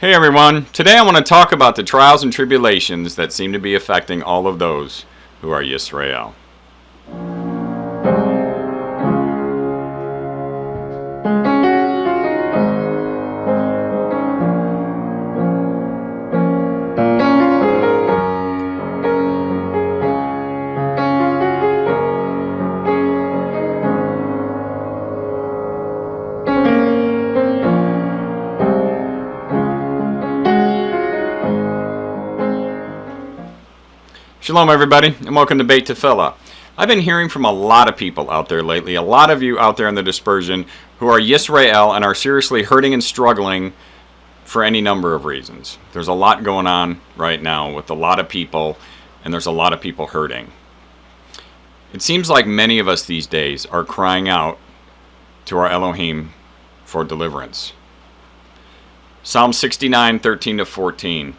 Hey everyone, today I want to talk about the trials and tribulations that seem to be affecting all of those who are YISRA'EL. Shalom everybody, and welcome to Beit Tefillah. I've been hearing from a lot of people out there lately, a lot of you out there in the dispersion who are YISRA'EL and are seriously hurting and struggling for any number of reasons. There's a lot going on right now with a lot of people, and there's a lot of people hurting. It seems like many of us these days are crying out to our Elohim for deliverance. Psalm 69:13-14.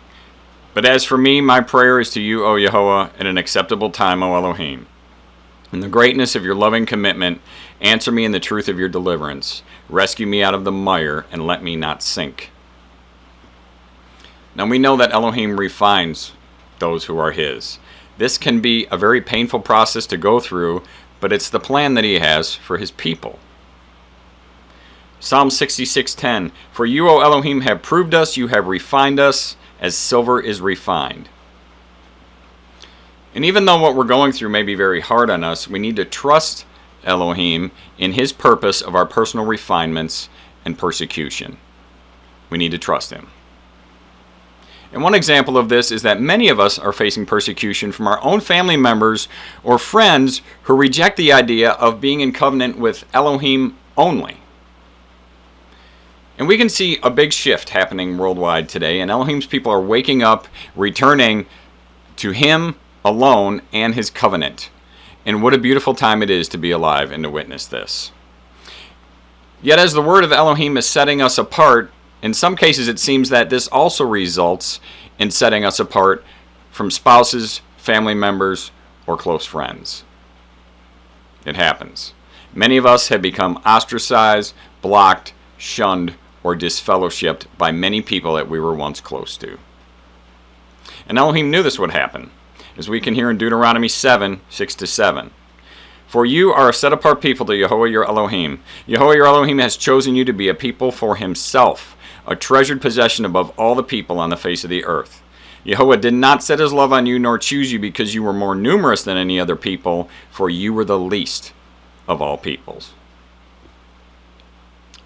But as for me, my prayer is to you, O Yehovah, at an acceptable time, O Elohim. In the greatness of your loving commitment, answer me in the truth of your deliverance. Rescue me out of the mire, and let me not sink. Now we know that Elohim refines those who are his. This can be a very painful process to go through, but it's the plan that he has for his people. Psalm 66:10. For you, O Elohim, have proved us, you have refined us, as silver is refined. And even though what we're going through may be very hard on us, we need to trust Elohim in his purpose of our personal refinements and persecution. We need to trust him. And one example of this is that many of us are facing persecution from our own family members or friends who reject the idea of being in covenant with Elohim only. And we can see a big shift happening worldwide today, and Elohim's people are waking up, returning to him alone and his covenant. And what a beautiful time it is to be alive and to witness this. Yet as the word of Elohim is setting us apart, in some cases it seems that this also results in setting us apart from spouses, family members, or close friends. It happens. Many of us have become ostracized, blocked, shunned, or disfellowshipped by many people that we were once close to. And Elohim knew this would happen, as we can hear in Deuteronomy 7:6-7. For you are a set-apart people to Yehovah your Elohim. Yehovah your Elohim has chosen you to be a people for himself, a treasured possession above all the people on the face of the earth. Yehovah did not set his love on you nor choose you because you were more numerous than any other people, for you were the least of all peoples.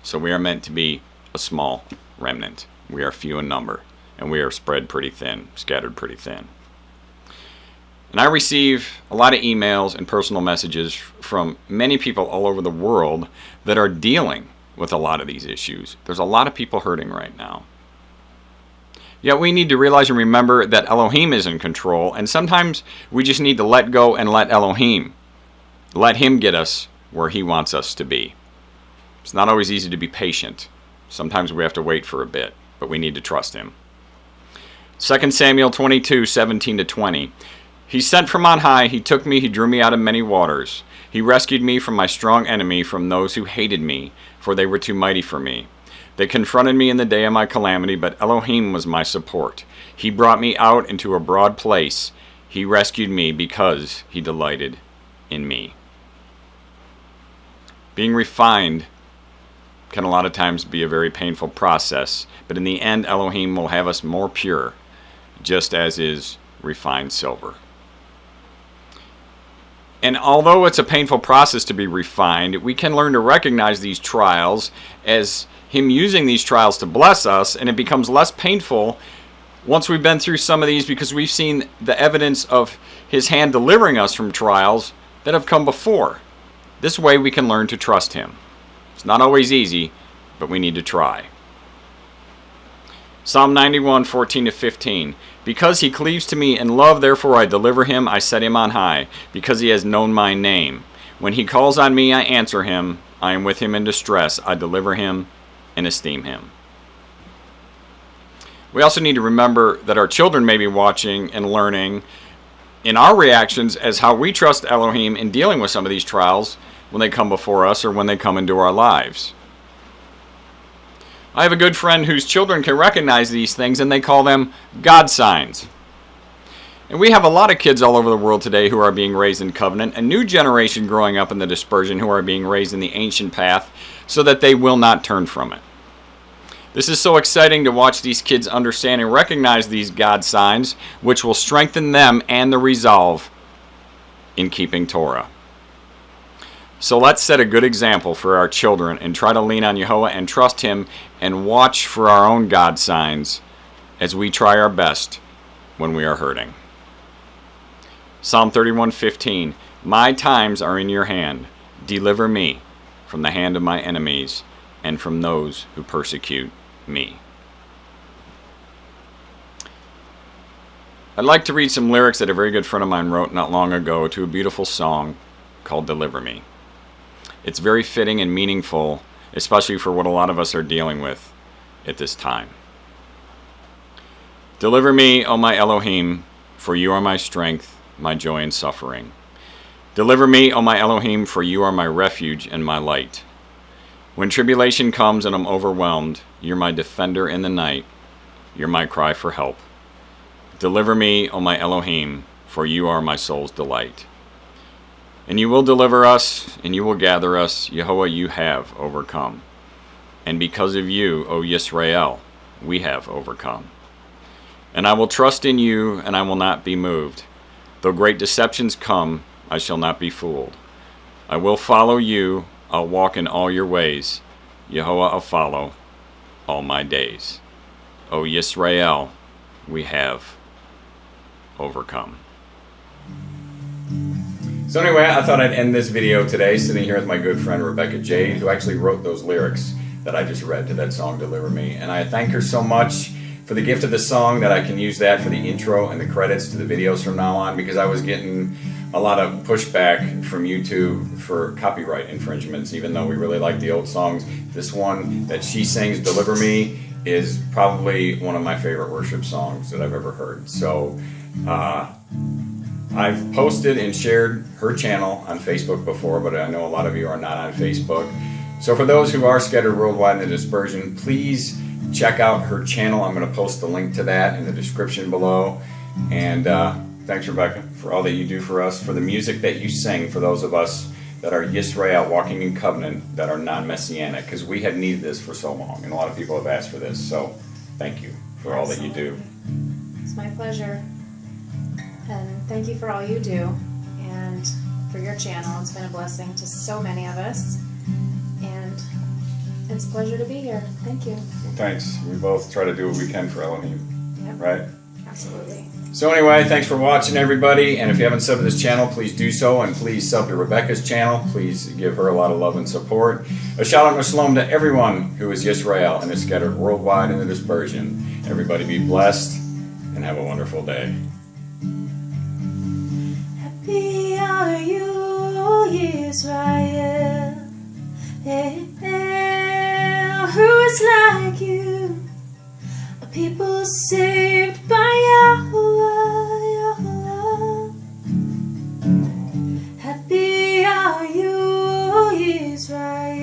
So we are meant to be a small remnant. We are few in number, and we are spread pretty thin, scattered pretty thin. And I receive a lot of emails and personal messages from many people all over the world that are dealing with a lot of these issues. There's a lot of people hurting right now. Yet we need to realize and remember that Elohim is in control, and sometimes we just need to let go and let Elohim, let him get us where he wants us to be. It's not always easy to be patient. Sometimes we have to wait for a bit, but we need to trust him. 2 Samuel 22:17-20. He sent from on high, he took me, he drew me out of many waters. He rescued me from my strong enemy, from those who hated me, for they were too mighty for me. They confronted me in the day of my calamity, but Elohim was my support. He brought me out into a broad place. He rescued me because he delighted in me. Being refined can a lot of times be a very painful process, but in the end Elohim will have us more pure, just as is refined silver. And although it's a painful process to be refined, we can learn to recognize these trials as him using these trials to bless us, and it becomes less painful once we've been through some of these because we've seen the evidence of his hand delivering us from trials that have come before. This way we can learn to trust him. It's not always easy, but we need to try. Psalm 91:14-15. Because he cleaves to me in love, therefore I deliver him, I set him on high, because he has known my name. When he calls on me, I answer him. I am with him in distress. I deliver him and esteem him. We also need to remember that our children may be watching and learning in our reactions as how we trust Elohim in dealing with some of these trials when they come before us or when they come into our lives. I have a good friend whose children can recognize these things, and they call them God signs. And we have a lot of kids all over the world today who are being raised in covenant, a new generation growing up in the dispersion who are being raised in the ancient path so that they will not turn from it. This is so exciting to watch these kids understand and recognize these God signs, which will strengthen them and the resolve in keeping Torah. So let's set a good example for our children and try to lean on Yehovah and trust Him and watch for our own God signs as we try our best when we are hurting. Psalm 31:15, my times are in your hand. Deliver me from the hand of my enemies and from those who persecute me. I'd like to read some lyrics that a very good friend of mine wrote not long ago to a beautiful song called Deliver Me. It's very fitting and meaningful, especially for what a lot of us are dealing with at this time. Deliver me, O my Elohim, for you are my strength, my joy in suffering. Deliver me, O my Elohim, for you are my refuge and my light. When tribulation comes and I'm overwhelmed, you're my defender in the night. You're my cry for help. Deliver me, O my Elohim, for you are my soul's delight. And you will deliver us, and you will gather us. Yehovah, you have overcome. And because of you, O YISRA'EL, we have overcome. And I will trust in you, and I will not be moved. Though great deceptions come, I shall not be fooled. I will follow you. I'll walk in all your ways. Yehovah, I'll follow all my days. O YISRA'EL, we have overcome. So anyway, I thought I'd end this video today sitting here with my good friend Rebecca Jade, who actually wrote those lyrics that I just read to that song, Deliver Me. And I thank her so much for the gift of the song, that I can use that for the intro and the credits to the videos from now on, because I was getting a lot of pushback from YouTube for copyright infringements, even though we really like the old songs. This one that she sings, Deliver Me, is probably one of my favorite worship songs that I've ever heard. So I've posted and shared her channel on Facebook before, but I know a lot of you are not on Facebook. So for those who are scattered worldwide in the dispersion, please check out her channel. I'm going to post the link to that in the description below. And thanks, Rebecca, for all that you do for us, for the music that you sing for those of us that are YISRA'EL, walking in covenant, that are non-messianic, because we have needed this for so long, and a lot of people have asked for this. So thank you for all that you do. It's my pleasure. And thank you for all you do and for your channel. It's been a blessing to so many of us. And it's a pleasure to be here. Thank you. Thanks. We both try to do what we can for Elohim. Yep. Right? Absolutely. So anyway, thanks for watching, everybody. And if you haven't subbed to this channel, please do so. And please sub to Rebecca's channel. Please give her a lot of love and support. A shalom and shalom to everyone who is YISRA'EL and is scattered worldwide in the dispersion. Everybody be blessed and have a wonderful day. Happy are you, YISRA'EL. Who is like you? A people saved by Yahweh. Happy are you, YISRA'EL.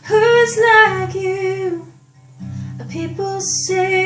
Who is like you? A people saved